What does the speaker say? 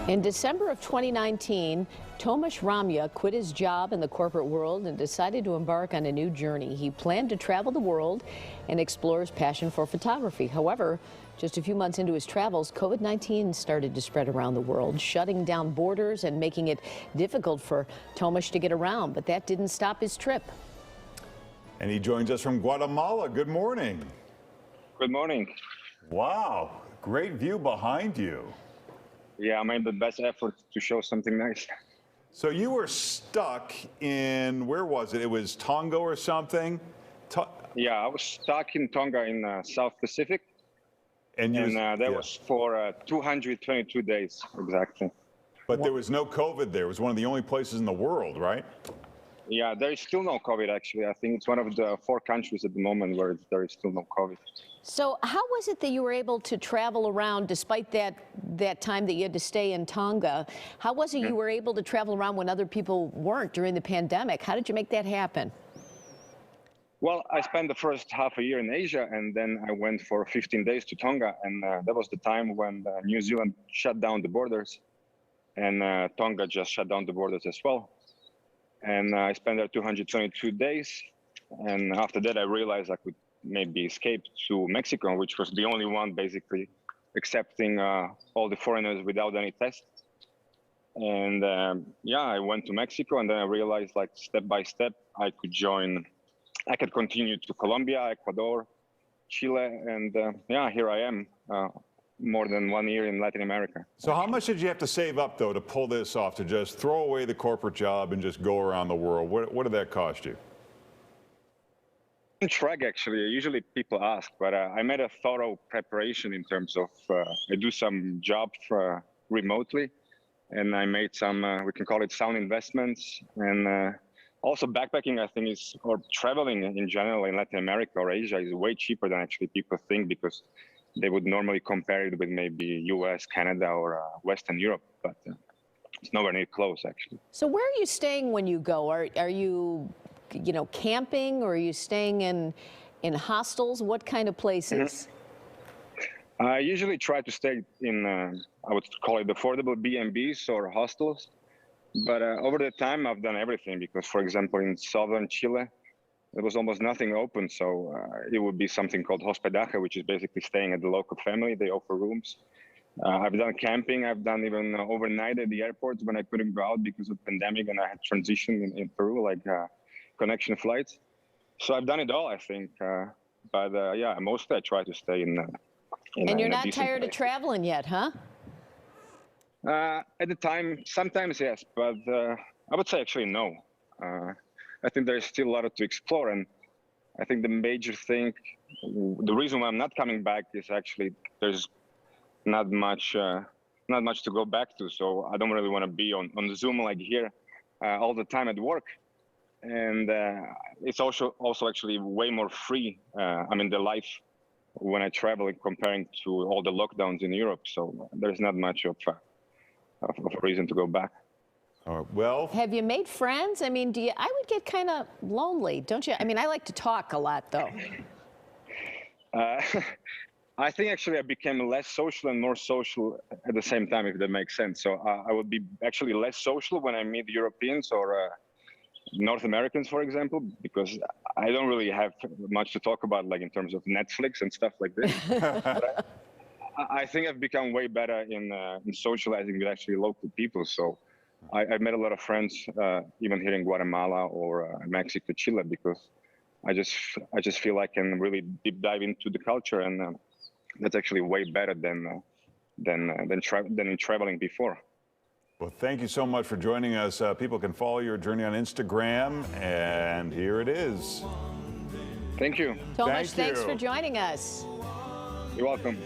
In December of 2019, Tomasz Ramya quit his job in the corporate world and decided to embark on a new journey. He planned to travel the world and explore his passion for photography. However, just a few months into his travels, COVID-19 started to spread around the world, shutting down borders and making it difficult for Tomasz to get around. But that didn't stop his trip. And he joins us from Guatemala. Good morning. Good morning. Wow, great view behind you. Yeah, I made the best effort to show something nice. So you were stuck in, where was it? It was Tonga or something? Yeah, I was stuck in Tonga in South Pacific. And that was for 222 days, exactly. But there was no COVID there. It was one of the only places in the world, right? Yeah, there is still no COVID, actually. I think it's one of the 4 countries at the moment where there is still no COVID. So how was it that you were able to travel around despite that time that you had to stay in Tonga? How was it you were able to travel around when other people weren't during the pandemic? How did you make that happen? Well, I spent the first half a year in Asia, and then I went for 15 days to Tonga, and that was the time when New Zealand shut down the borders, and Tonga just shut down the borders as well. And I spent there 222 days, and after that I realized I could maybe escape to Mexico, which was the only one basically accepting all the foreigners without any tests. And yeah, I went to Mexico, and then I realized, like, step by step, I could continue to Colombia, Ecuador, Chile, and yeah, here I am, more than 1 year in Latin America. So how much did you have to save up, though, to pull this off, to just throw away the corporate job and just go around the world? What did that cost you? Track, actually. Usually people ask, but I made a thorough preparation in terms of I do some job remotely, and I made some, we can call it sound investments, and also backpacking, I think, or traveling in general in Latin America or Asia is way cheaper than actually people think, because they would normally compare it with maybe US, Canada, or Western Europe, but it's nowhere near close, actually. So where are you staying when you go? Are you camping, or are you staying in hostels? What kind of places? I usually try to stay in, I would call it affordable B&Bs or hostels. But over the time, I've done everything, because, for example, in southern Chile, there was almost nothing open. So it would be something called hospedaje, which is basically staying at the local family. They offer rooms. I've done camping. I've done even overnight at the airport when I couldn't go out because of the pandemic, and I had transition in Peru, like connection flights. So I've done it all, I think. But yeah, mostly I try to stay in and you're not tired of traveling yet, huh? At the time, sometimes yes, but I would say actually no. I think there's still a lot to explore, and I think the major thing, the reason why I'm not coming back is actually there's not much to go back to. So I don't really want to be on Zoom like here all the time at work, and it's also actually way more free. I mean, the life when I travel, comparing to all the lockdowns in Europe, so there's not much of a reason to go back. Well, have you made friends? I mean, I would get kind of lonely, don't you? I mean, I like to talk a lot, though. I think actually I became less social and more social at the same time, if that makes sense. So I would be actually less social when I meet Europeans or North Americans, for example, because I don't really have much to talk about, like in terms of Netflix and stuff like this. But I think I've become way better in socializing with actually local people. So I've met a lot of friends, even here in Guatemala or Mexico, Chile, because I just feel I can really deep dive into the culture, and that's actually way better than in traveling before. Well, thank you so much for joining us. People can follow your journey on Instagram, and here it is. Thank you. Tomasz, thanks for joining us. You're welcome.